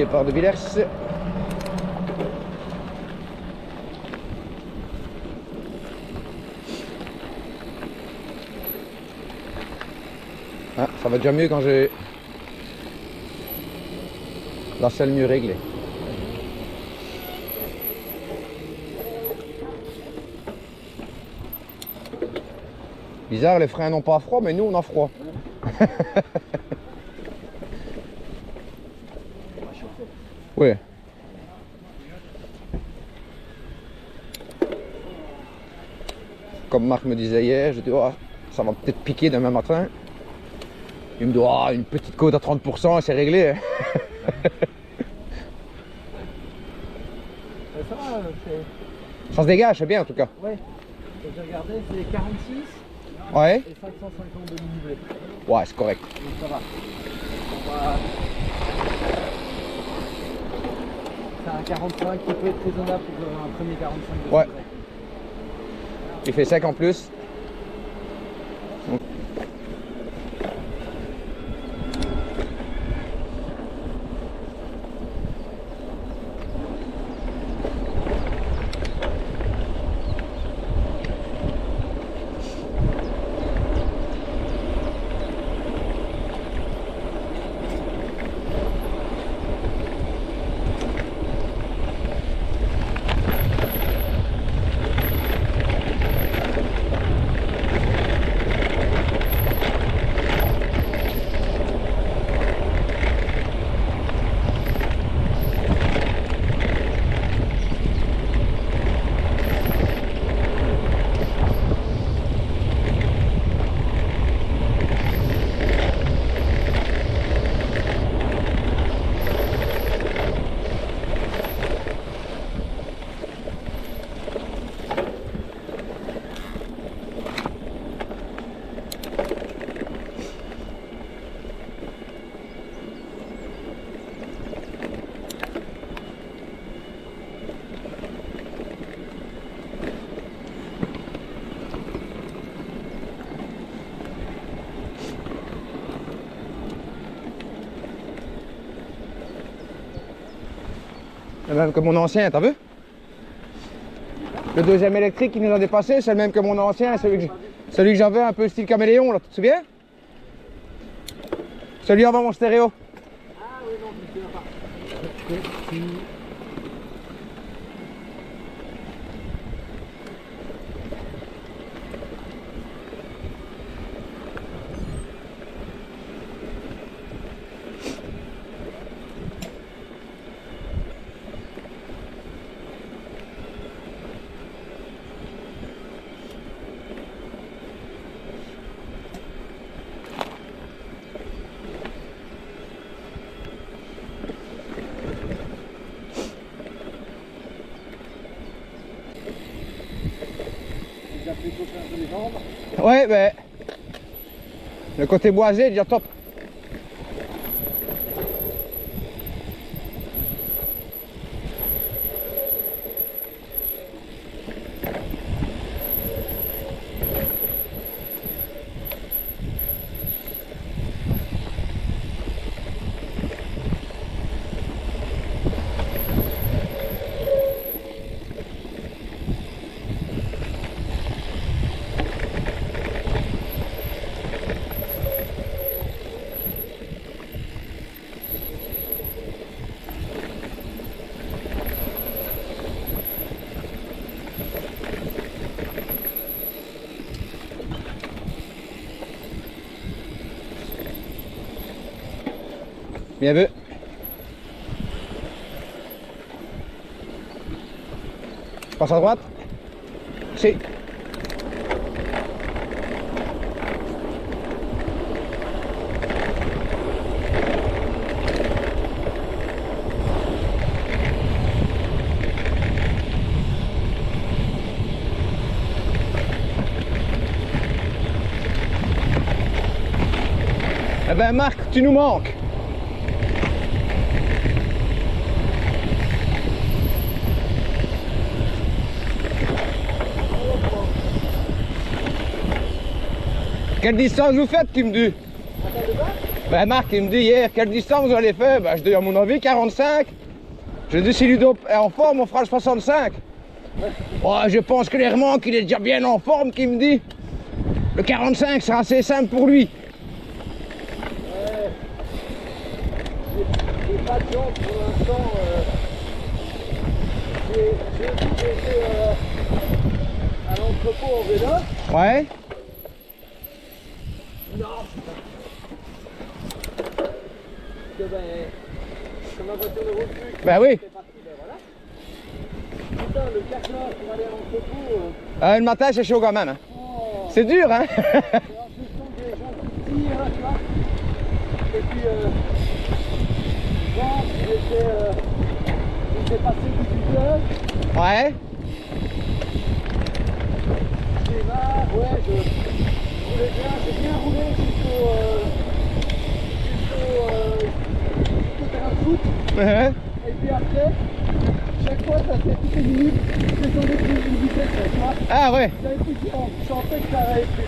départ de Villers. Ah, ça va déjà mieux quand j'ai la selle mieux réglée. Bizarre, les freins n'ont pas froid, mais nous on a froid. Ouais. Comme Marc me disait hier, je dis oh, ça va peut-être piquer demain matin. Il me dit oh, une petite côte à 30% et c'est réglé. Ça va, Ça se dégage, c'est bien en tout cas. ouais, j'ai regardé, c'est 46 Ouais. et 550 de dénivelé. Ouais, c'est correct. Donc ça va. C'est un 45 qui peut être raisonnable pour un premier 45 de Ouais. degrés. Il fait sec en plus. Le même que mon ancien, t'as vu? Le deuxième électrique qui nous a dépassé, c'est le même que mon ancien, celui que j'avais un peu style caméléon, là, tu te souviens? Celui avant mon stéréo. Ah oui, non, je ne me souviens pas. J'ai appelé copain un peu les jambes. Ouais, ben. Le côté boisé est déjà top. Bien vu. Je passe à droite. Si. Eh ben Marc, tu nous manques. Quelle distance vous faites, tu me dis? Attends, de bas. Ben Marc, il me dit hier, quelle distance vous allez faire? Ben je dis à mon avis 45. Je dis si Ludo est en forme, on fera le 65. Oh, je pense clairement qu'il est déjà bien en forme, qu'il me dit. Le 45 sera assez simple pour lui. J'ai pas de chance pour l'instant. J'ai été à l'entrepôt en vélo. Ouais. Non. Parce que comme ma voiture ne roule plus, Ben oui. c'est parti, ben voilà. Putain, le 4 heures pour aller à l'entrepôt. Le matin, c'est chaud quand même. Hein. Oh. C'est dur, hein. Alors je sens des gens qui tirent, tu vois. Et puis, bon, j'étais passé 18 heures. Ouais. J'ai marre, ouais, je roulais bien, j'ai bien roulé jusqu'au terrain de foot. Et puis après, chaque fois, ça fait toutes les minutes, je descendais plus d'une vitesse, tu vois. Ah ouais. J'avais plus de temps, je sentais que ça allait plus.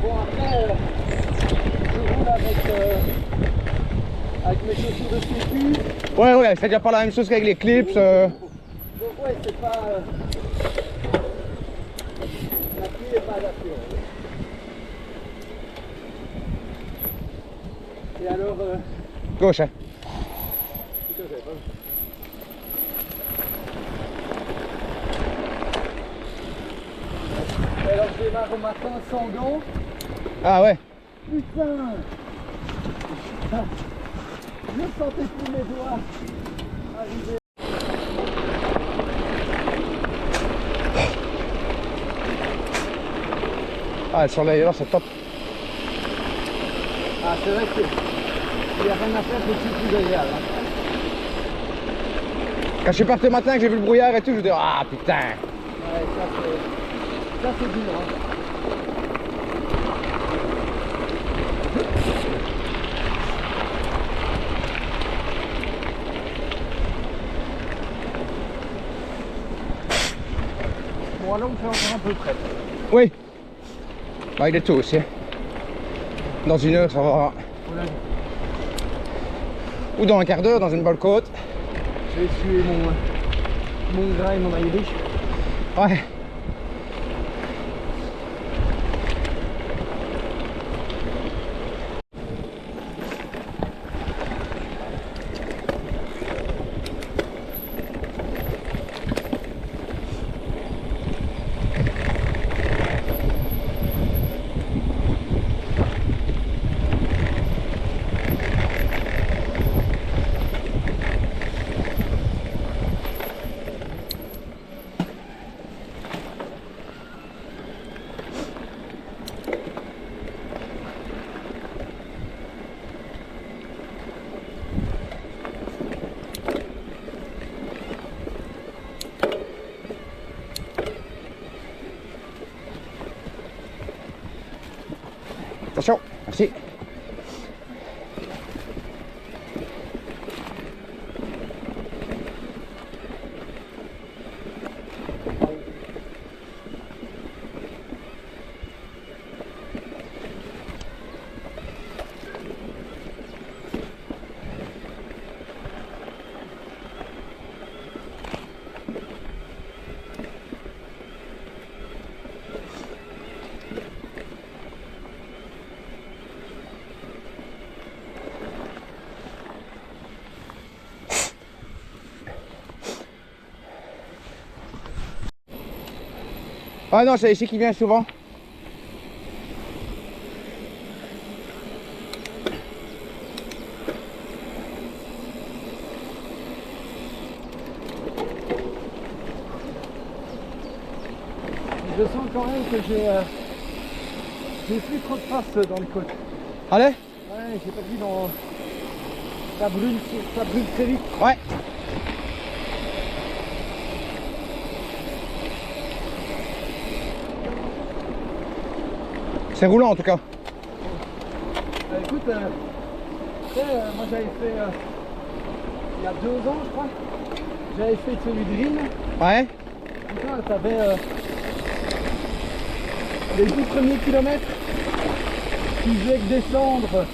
Bon, après, je roule avec mes chaussures de sécu. Ouais, ouais, c'est déjà pas la même chose qu'avec les clips. Donc ouais, c'est pas... la pluie n'est pas adaptée. Et alors... Gauche, hein. Putain, j'avais pas vu. Et alors je démarre au matin sans gants. Ah ouais. Putain, je sentais plus mes doigts arriver. Ah, le soleil là, c'est top. Ah, c'est vrai qu'il n'y a rien à faire, c'est plus agréable. Hein. Quand je suis parti le matin, que j'ai vu le brouillard et tout, je me dis, ah putain. Ouais, ça c'est dur. Hein. Bon, alors on fait encore un peu près. Oui. Bah, il est tôt aussi. Hein. Dans une heure, ça va. Voilà. Ou dans un quart d'heure, dans une bonne côte. Je vais essuyer mon gras et mon Irish. Ouais. Attention, merci. Ah non, c'est ici qu'il vient souvent. Je sens quand même que j'ai plus trop de face dans le côte. Allez. Ouais, j'ai pas vu dans... Ça brûle très vite. Ouais. C'est roulant en tout cas. Écoute, tu sais, moi j'avais fait il y a 2 ans je crois, j'avais fait celui de Rim. Ouais. Putain, t'avais Les 10 premiers kilomètres, tu faisais que descendre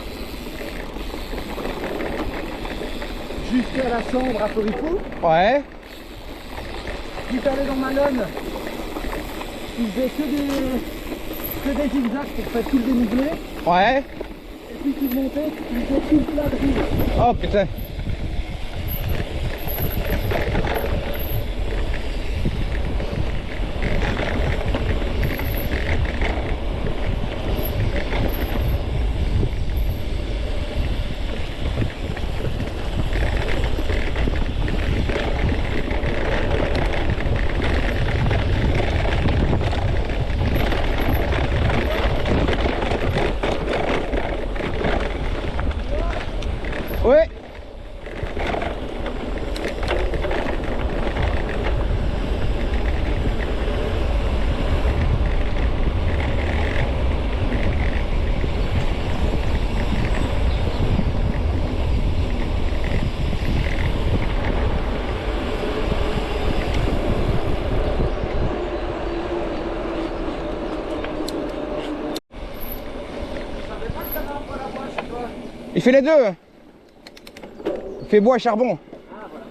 jusqu'à la Sambre à Forifou. Ouais. Puis tu allais dans Malone, tu faisais que des zigzags pour faire tout le dénivelé. Ouais. Et puis tu montais, tu faisais tout le plat de rive. Oh putain. Ouais. Il fait les deux. Il fait bois et charbon. Ah, voilà.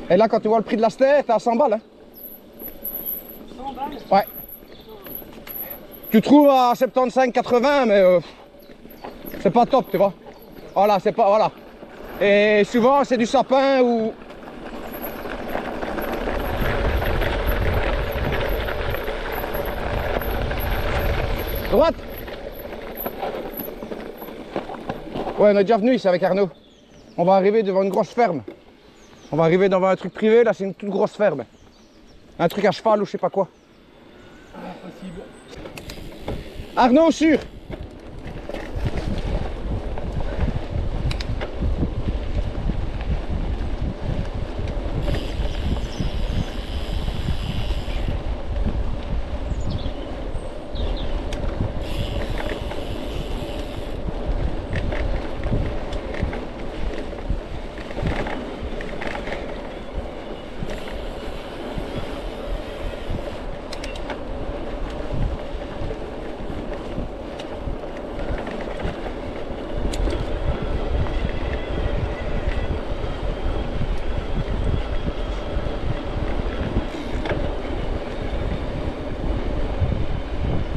Et là, quand tu vois le prix de la stère, t'es à 100 balles. Hein. 100 balles. Ouais. Tu trouves à 75-80, mais c'est pas top, tu vois. Voilà, c'est pas. Voilà. Et souvent, c'est du sapin ou. Droite. Ouais, on est déjà venu ici avec Arnaud. On va arriver devant une grosse ferme. On va arriver devant un truc privé, là c'est une toute grosse ferme. Un truc à cheval ou je sais pas quoi. Impossible. Arnaud, sûr.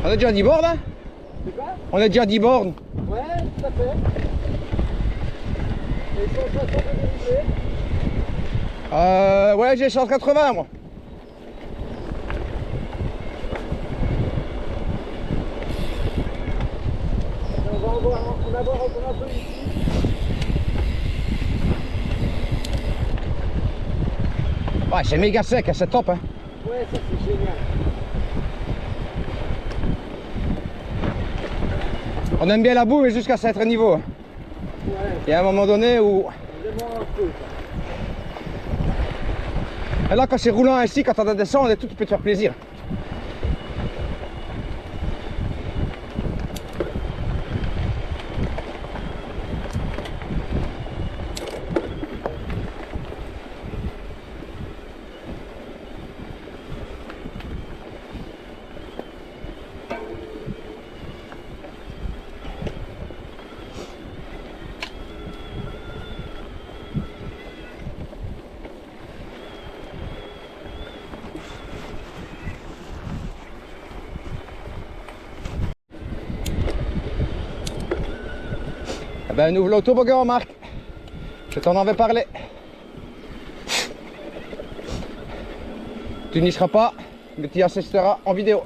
On est déjà à 10 bornes, hein? C'est quoi? On est déjà à 10 bornes. Ouais, tout à fait. Et 160 de dénivelé. Ouais, j'ai 180 moi. On va en avoir encore un peu ici. Ouais, c'est méga sec, hein, c'est top. Hein. Ouais, ça c'est génial. On aime bien la boue, mais jusqu'à un certain niveau. Hein. Ouais, Il y a un moment donné où. vraiment un peu. Et là, quand c'est roulant ainsi, quand on descend, et tout, tu peux te faire plaisir. Eh ben, on ouvre l'autoboggan, Marc. Je t'en avais parlé. Tu n'y seras pas, mais tu y assisteras en vidéo.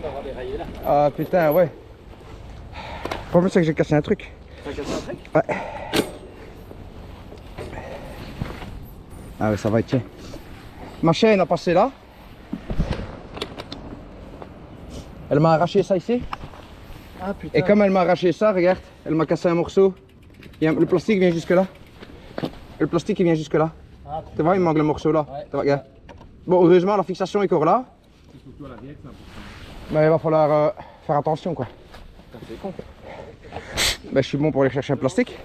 l'avoir déraillé là. Ah putain, ouais. Le problème c'est que j'ai cassé un truc. T'as cassé un truc? Ouais. Ah ouais, ça va être tiens. Ma chaîne a passé là. Elle m'a arraché ça ici. Ah putain. Et comme elle m'a arraché ça, regarde, elle m'a cassé un morceau. Le plastique vient jusque là. Le plastique il vient jusque là. Ah, Tu vois, il manque le morceau là. Ouais. Tu vois, regarde. Bon, heureusement, la fixation est encore là. c'est surtout à la vieille que c'est important. Mais il va falloir faire attention quoi. C'est con. Ben, je suis bon pour aller chercher un plastique.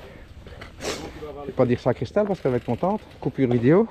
Je vais pas dire ça à Christelle parce qu'elle va être contente. Coupure vidéo.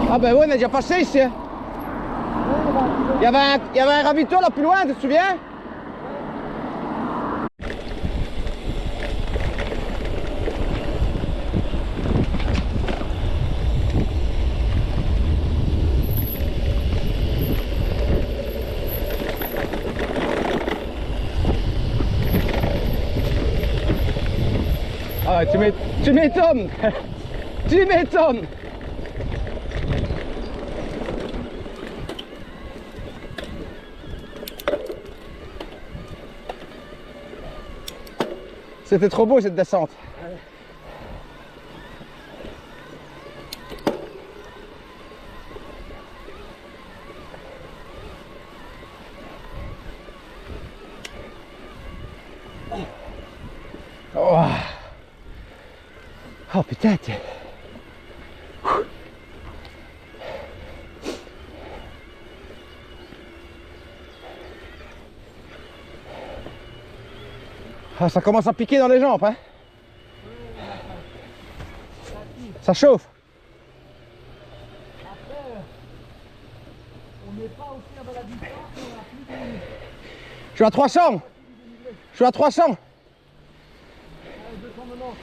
Ah ben oui, on est déjà passé ici. Hein. Il y avait un ravito là plus loin, tu te souviens? Ah, tu m'étonnes. Tu m'étonnes. C'était trop beau cette descente. Oh, oh putain. Ah, ça commence à piquer dans les jambes, hein. Ça chauffe. Après, on n'est pas aussi à la distance, on a plus de... Je suis à 300. Je suis à 300. Allez, 290.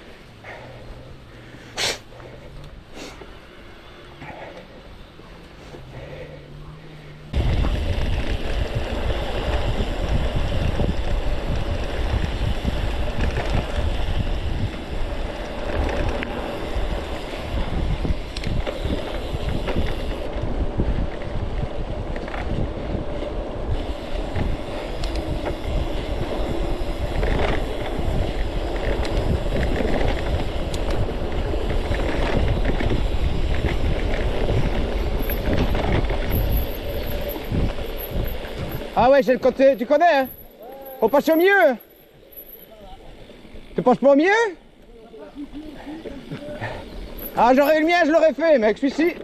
Ah ouais, j'ai le côté, tu connais, hein? On passe au mieux. Tu passes pas au mieux? Ah, j'aurais eu le mien, je l'aurais fait, mais avec celui-ci.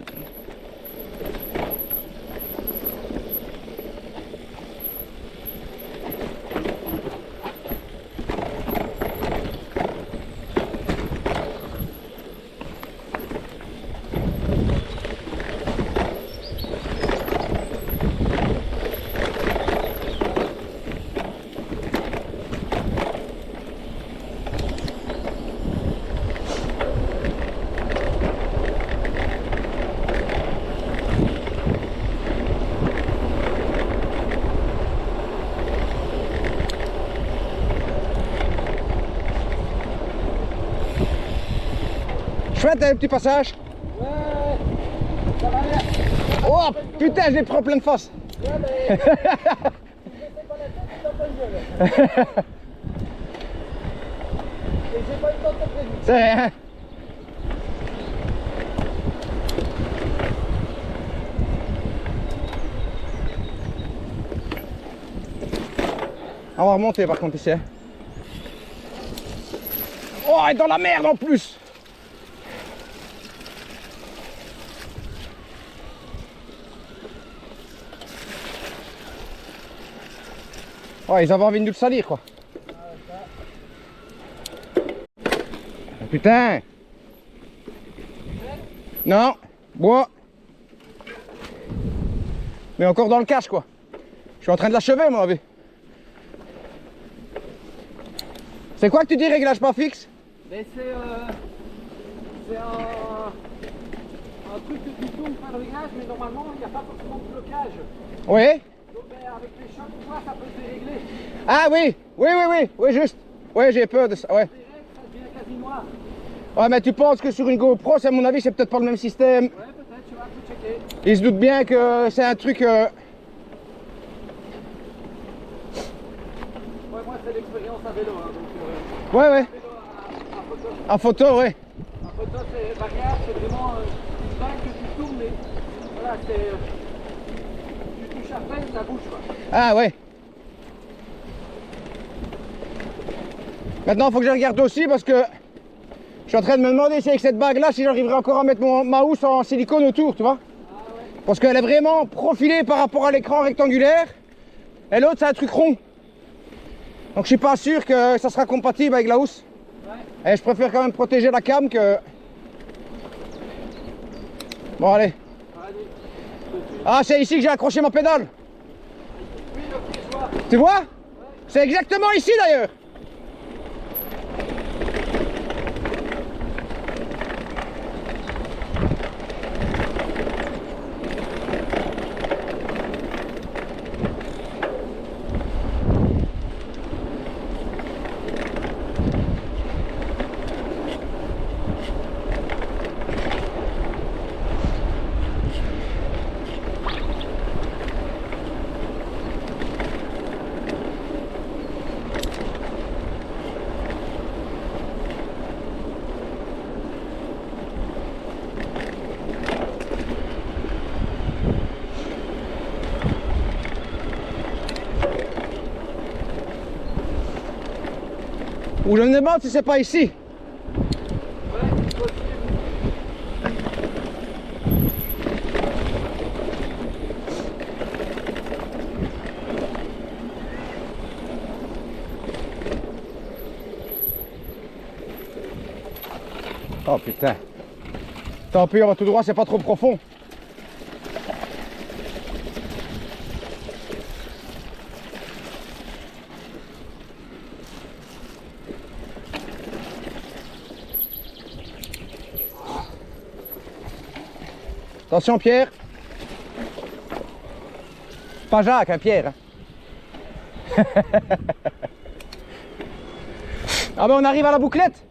Chouette, un petit passage. Ouais, ça va bien. Oh putain, je les prends plein de force. Ouais, mais... si je ne fais pas la tête, tu t'en pas une gueule. Et j'ai pas eu le temps de te prévenir. C'est rien. On va remonter par contre ici. Hein. Oh, et dans la merde en plus. Ouais, ils avaient envie de nous le salir, quoi. Putain. Non, bois. Mais encore dans le cache, quoi. Je suis en train de l'achever, mon avis. C'est quoi que tu dis, réglage pas fixe? Mais c'est un truc que tu tournes par le réglage, mais normalement il n'y a pas forcément de blocage. Oui. Donc avec les chocs ou quoi, ça peut se dérégler. Ah oui, oui, juste. Oui, j'ai peur de ça, ouais. Ça devient quasi noir. Ouais, mais tu penses que sur une GoPro, à mon avis, c'est peut-être pas le même système. Ouais, peut-être, tu vas tout checker. Il se doute bien que c'est un truc... Ouais, moi c'est l'expérience à vélo, hein, donc Ouais, vélo à photo. en photo, ouais. En photo c'est variable, c'est vraiment une vague que tu tournes, mais voilà, c'est... tu touches à peine, ça bouge quoi. Ah ouais. Maintenant, il faut que je regarde aussi parce que je suis en train de me demander si avec cette bague-là, si j'arriverai encore à mettre ma housse en silicone autour, tu vois. Ah ouais. Parce qu'elle est vraiment profilée par rapport à l'écran rectangulaire. Et l'autre, c'est un truc rond. Donc je suis pas sûr que ça sera compatible avec la housse. Ouais. Et je préfère quand même protéger la cam que... Bon, allez. Allez. Ah, c'est ici que j'ai accroché ma pédale. Oui, ok, je vois. Tu vois? C'est exactement ici d'ailleurs. Ou je me demande si c'est pas ici. Ouais, c'est possible. Oh putain. Tant pis, on va tout droit, c'est pas trop profond. Attention Pierre. Pas Jacques, hein, Pierre. Hein. Ah ben on arrive à la bouclette.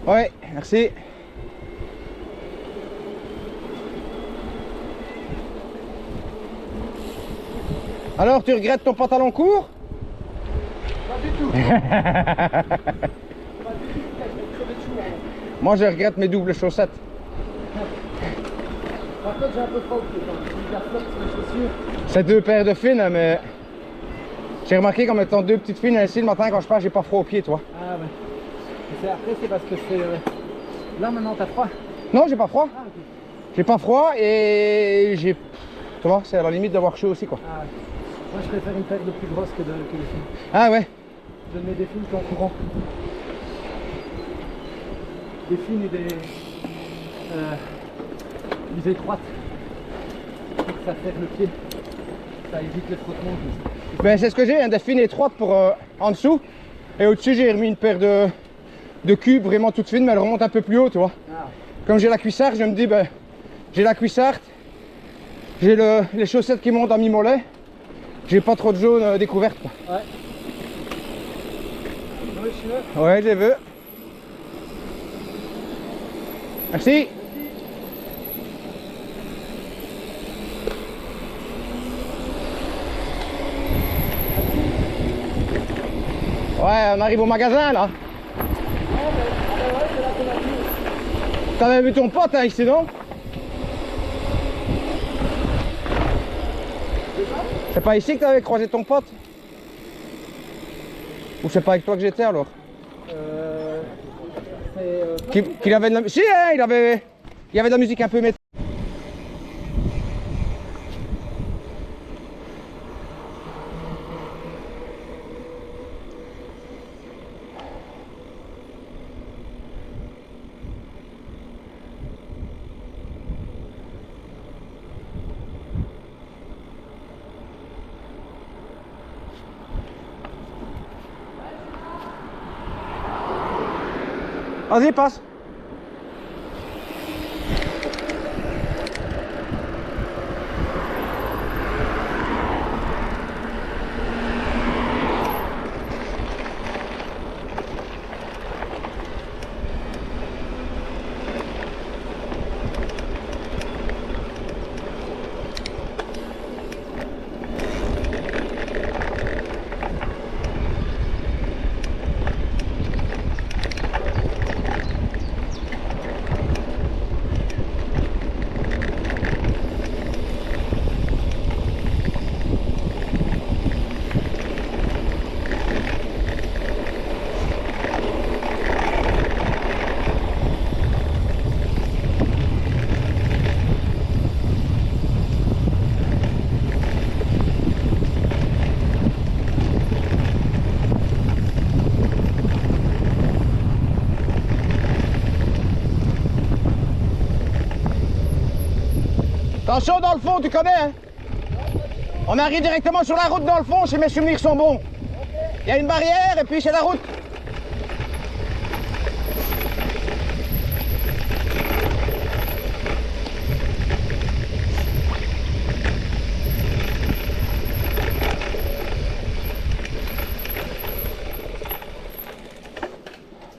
Ouais, merci. Alors, tu regrettes ton pantalon court? Pas du tout. Pas du tout, je vais crever de jour. Moi, je regrette mes doubles chaussettes. Par contre, j'ai un peu froid au pied quand même. J'ai la flotte sur les chaussures. C'est deux paires de fines, mais j'ai remarqué qu'en mettant deux petites fines ici le matin quand je pars, j'ai pas froid aux pieds, toi. Ah ouais. Après, c'est parce que c'est. Là maintenant, t'as froid. Non, j'ai pas froid. Ah, ok. J'ai pas froid et j'ai. Tu vois, c'est à la limite d'avoir chaud aussi, quoi. Ah ouais. Moi, je préfère une paire de plus grosses que les fines. Ah ouais. Je mets des fines qu'en courant. Des fines et des étroites. Pour que ça serre le pied. Ça évite les frottements. Ben, c'est ce que j'ai, hein, des fines étroites pour en dessous. Et au-dessus, j'ai remis une paire de cubes vraiment toutes fines, mais elles remontent un peu plus haut, tu vois. Ah. Comme j'ai la cuissarde, je me dis, ben, j'ai la cuissarde, j'ai les chaussettes qui montent à mi-mollet, j'ai pas trop de jaune découverte, quoi. Ouais. Oui, je suis là. Ouais, j'ai vu. Merci. Ouais, on arrive au magasin là. T'avais vu ton pote hein, ici, non? C'est pas ici que t'avais croisé ton pote? Ou c'est pas avec toi que j'étais alors? Qu'il avait de la... Si, hein, il y avait de la musique un peu métal. Vas-y, passe. Attention dans le fond, tu connais hein? On arrive directement sur la route dans le fond, si mes souvenirs sont bons. Il y a une barrière et puis c'est la route.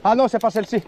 Ah non, c'est pas celle-ci.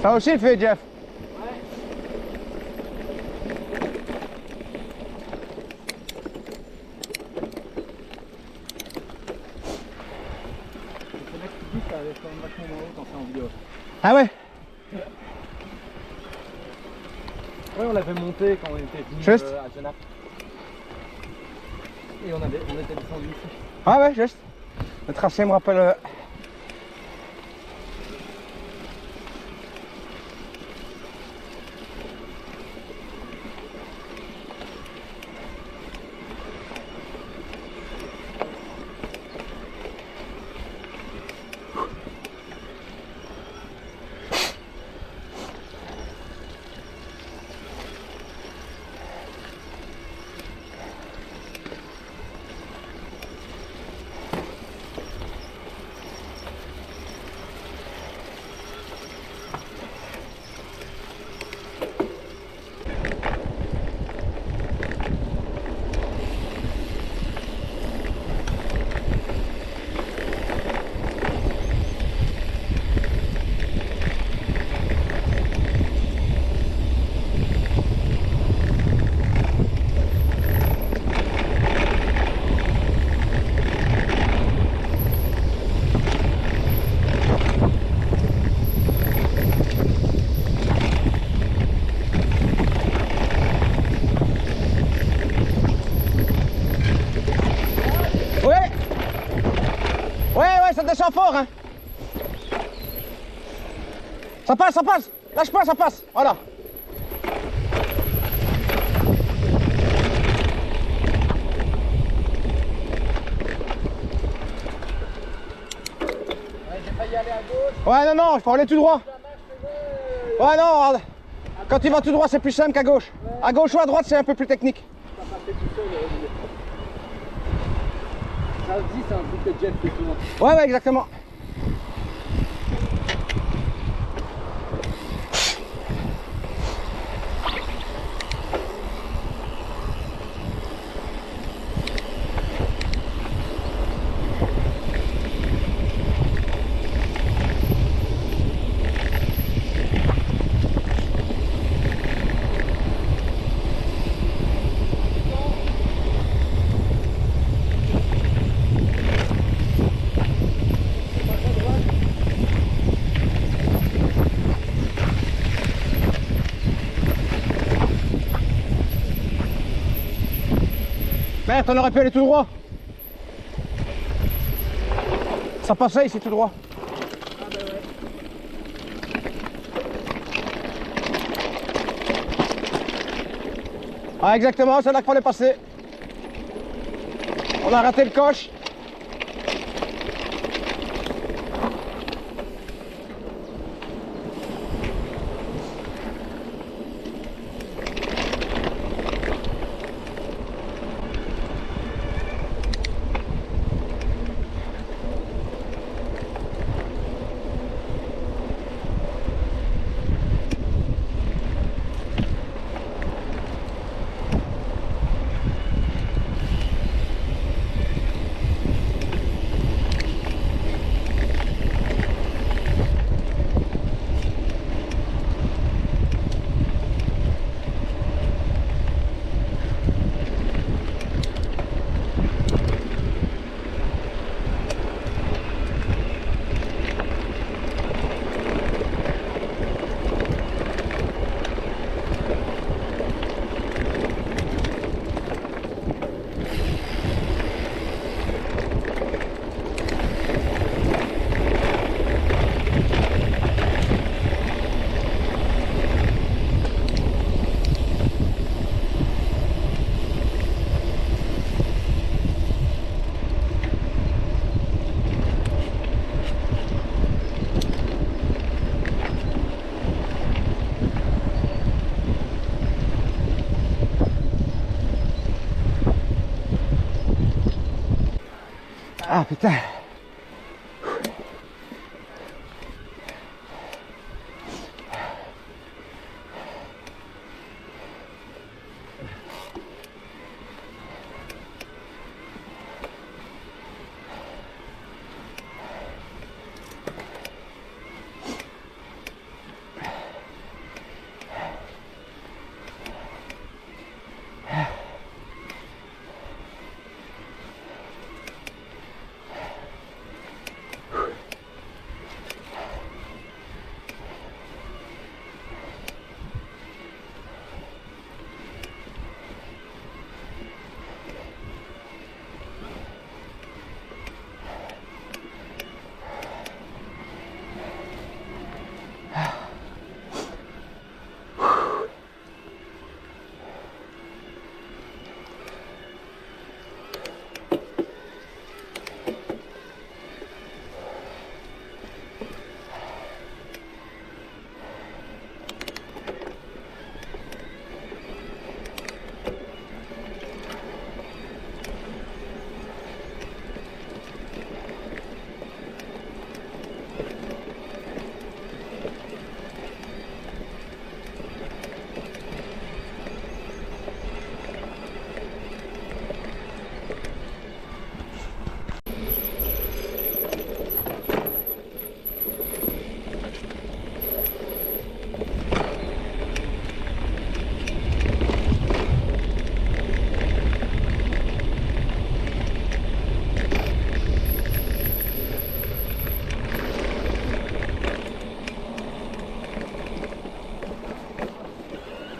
Ça aussi le fait, Jeff. Ah ouais? Ouais, on l'avait monté quand on était venu Juste. à Genappe. Et on était descendu ici. Ah ouais, juste. Le tracé me rappelle... Ouais. Ouais, ça descend fort, hein. Ça passe, ça passe. Lâche pas, ça passe. Voilà. J'ai failli aller à gauche. Ouais, non, il faut aller tout droit. Ouais, non, regarde. Quand tu vas tout droit, c'est plus simple qu'à gauche. À gauche ou à droite, c'est un peu plus technique. Ça passait tout seul. Ça aussi, c'est un truc que Jeff fait souvent. Ouais, exactement. Merde, on aurait pu aller tout droit. Ça passait ici tout droit. Ah bah ouais. Ah, exactement, c'est là qu'il fallait passer. On a raté le coche. Ah putain.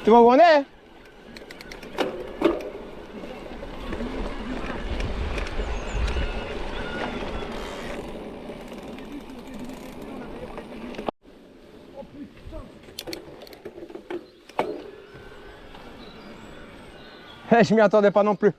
Tu vois où on est? Je m'y attendais pas non plus.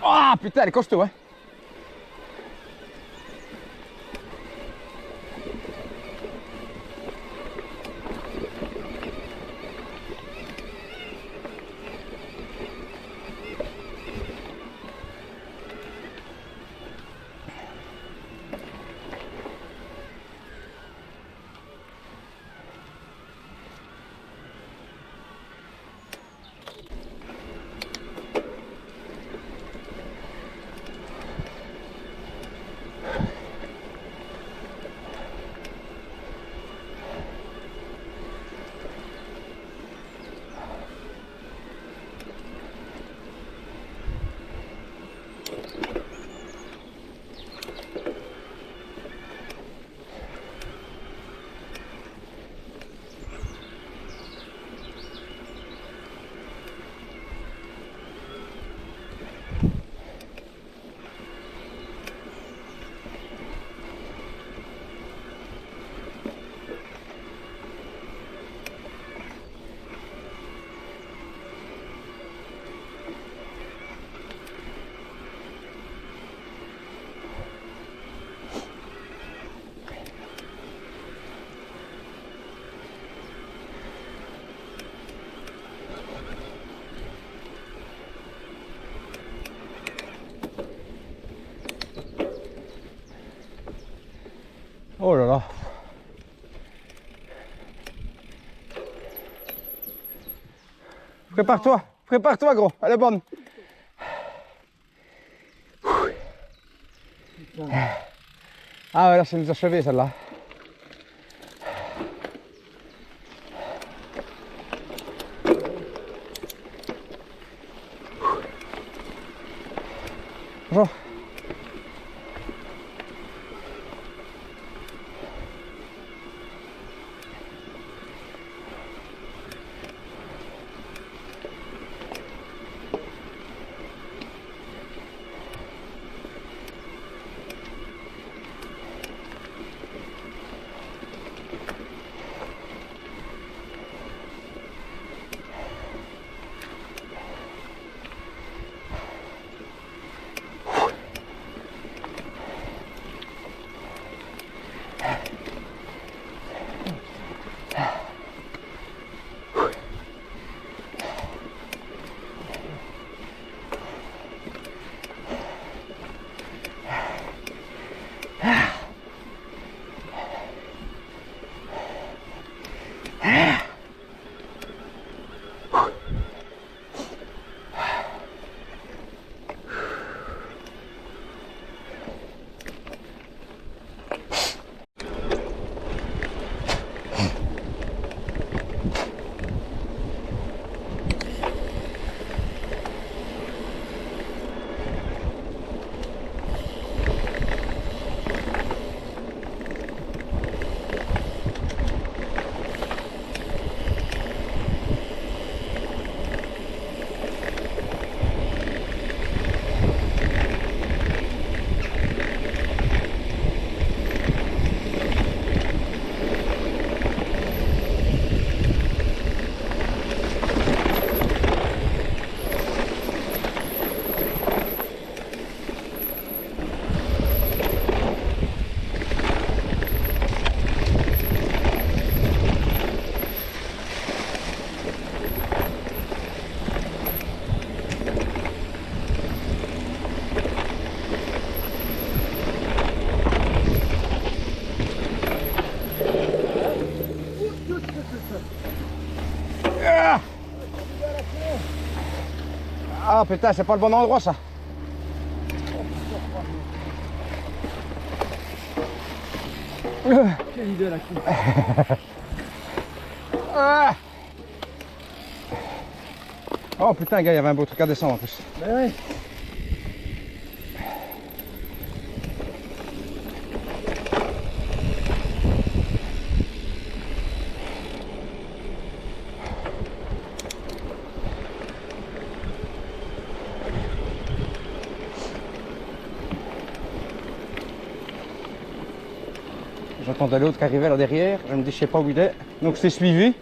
Ah putain, elle est costaud, hein. Oh là là. Prépare-toi gros, elle est bonne. Ah ouais, là c'est nous achever celle-là. Bonjour. Ah putain, c'est pas le bon endroit ça. Quelle idée la con. Ah. Oh putain, gars, il y avait un beau truc à descendre en plus. Ben ouais. J'entendais l'autre qui arrivait là derrière, je me dis je sais pas où il est, donc je l'ai suivi.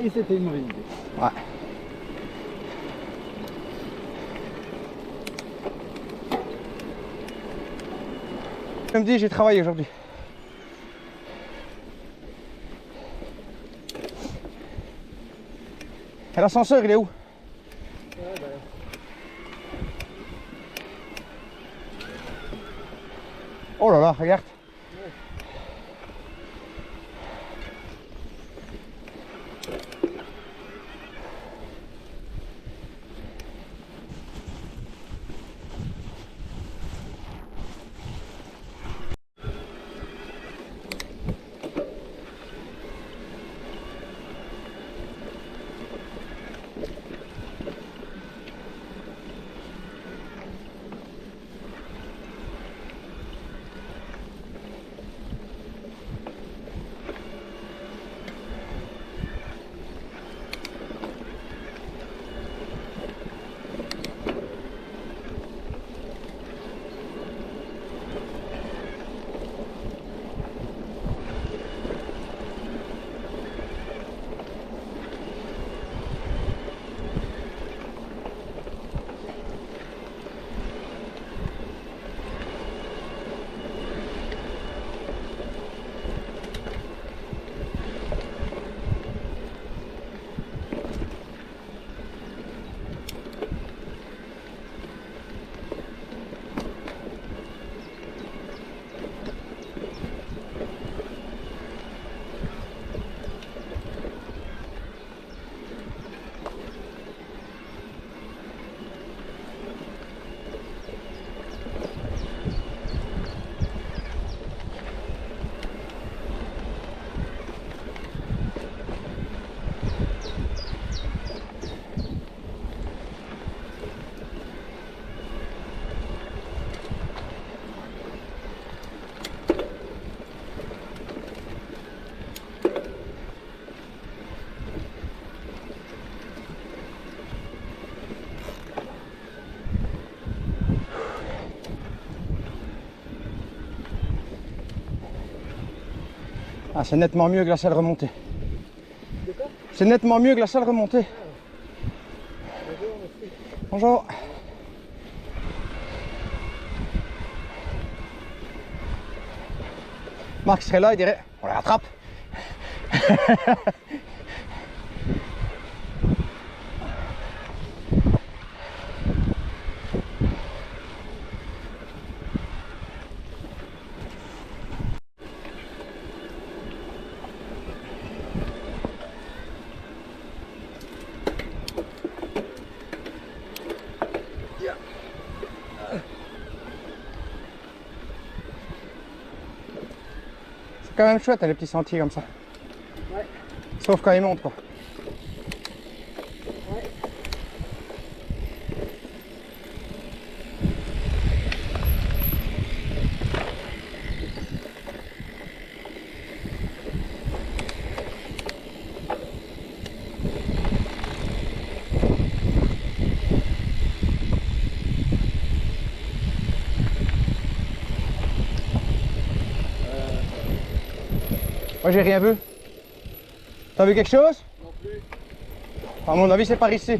Et c'était une mauvaise idée. Ouais. Je me dis j'ai travaillé aujourd'hui. Et l'ascenseur il est où? Oh là là, regarde. Ah, c'est nettement mieux que la salle remontée. C'est nettement mieux que la salle remontée. Bonjour. Marc serait là, il dirait on la rattrape. C'est quand même chouette les petits sentiers comme ça. Ouais. Sauf quand ils montent quoi. Ouais. Moi j'ai rien vu. T'as vu quelque chose? Non plus. À mon avis c'est par ici.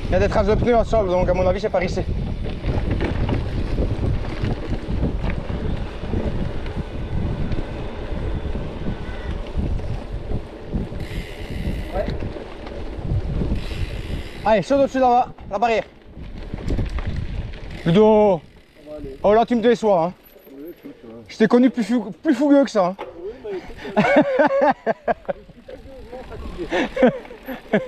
Il y a des traces de pneus au sol, donc à mon avis c'est par ici. Ouais. Allez, saute au-dessus là-bas, la barrière. Ludo! On va aller. Oh là tu me déçois hein. Oui, écoute, ouais. Je t'ai connu plus fougueux que ça. Hein. Oui, mais écoute, je suis fatigué.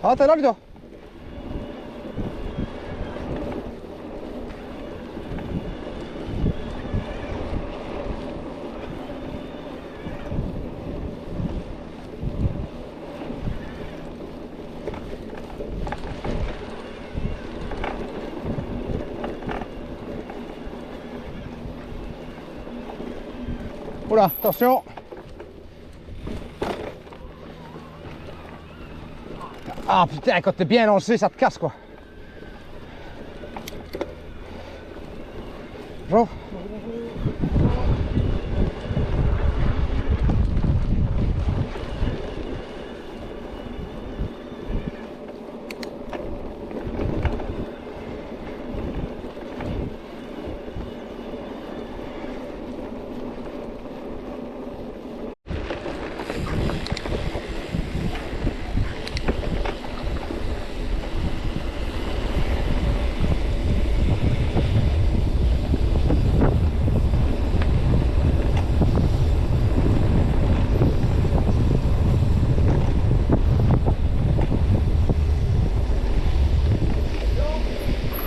Ah, t'es là, Ludo? Oula, attention. Ah putain, quand t'es bien lancé, ça te casse quoi. Bonjour.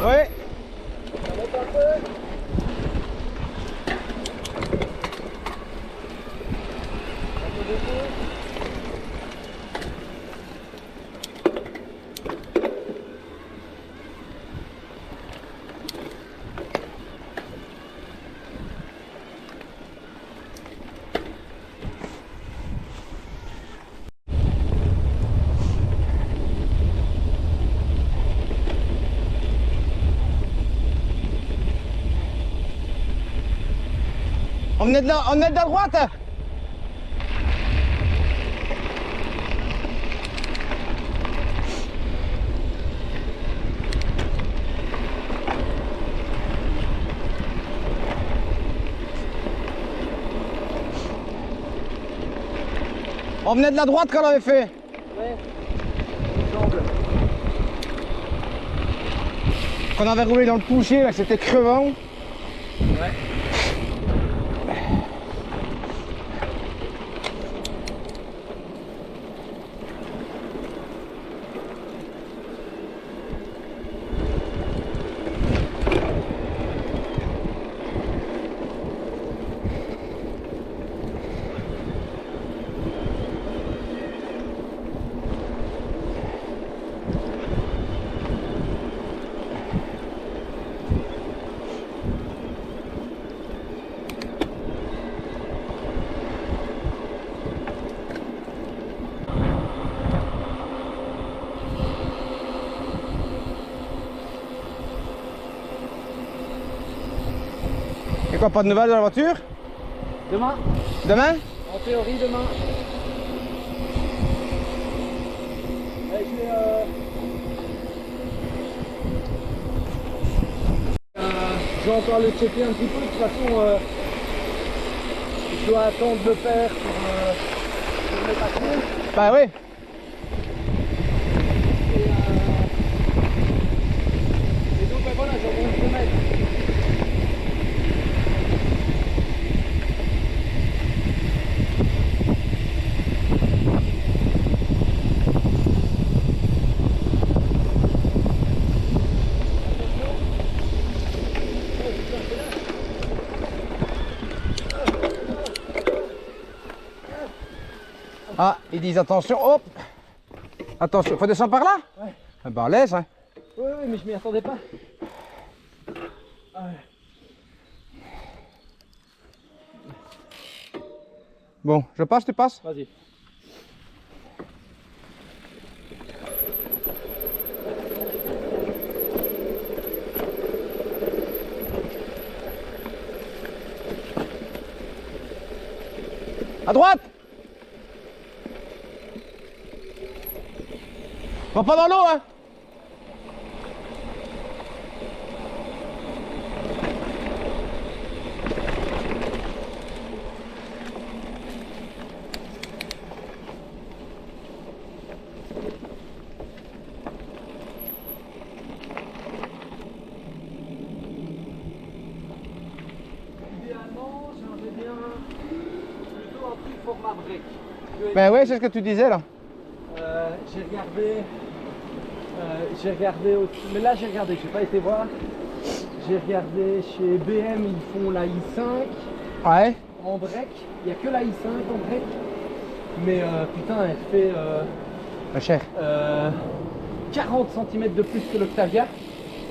Oui. Ça monte un peu. On venait de la droite. On venait de la droite quand on avait fait. Ouais. Semble. Quand on avait roulé dans le coucher, c'était crevant. Ouais. Et quoi, pas de nouvelles de la voiture? Demain. Demain? En théorie, demain. Ouais, je vais encore le checker un petit peu. De toute façon, je dois attendre de le faire pour les papiers. Bah oui. Et donc, ben voilà, j'en ai une semaine. Ah, ils disent attention, hop. Attention, faut descendre par là? Ouais. Ah bah laisse, hein. Oui, oui, mais je m'y attendais pas. Ouais. Bon, je passe, tu passes? Vas-y. À droite! Va pas dans l'eau, hein! Idéalement, j'aimerais bien plutôt un truc format break. Ben oui, c'est ce que tu disais là. J'ai regardé J'ai regardé aussi, mais là j'ai regardé, j'ai pas été voir. J'ai regardé chez BM, ils font la i5 Ouais. en break. Il n'y a que la i5 en break. Mais putain, elle fait Pas cher. 40 cm de plus que l'Octavia.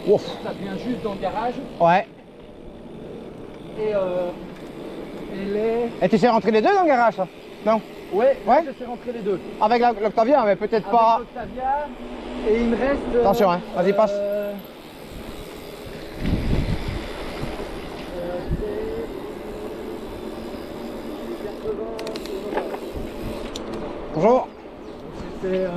Ouf. Ça vient juste dans le garage. Ouais. Et elle est... Et tu sais rentrer les deux dans le garage, ça? Non? Ouais, Ouais. je sais rentrer les deux. Avec l'Octavia, mais peut-être pas. Avec l'Octavia, et il me reste... Attention, hein. Vas-y, passe. Bonjour. C'est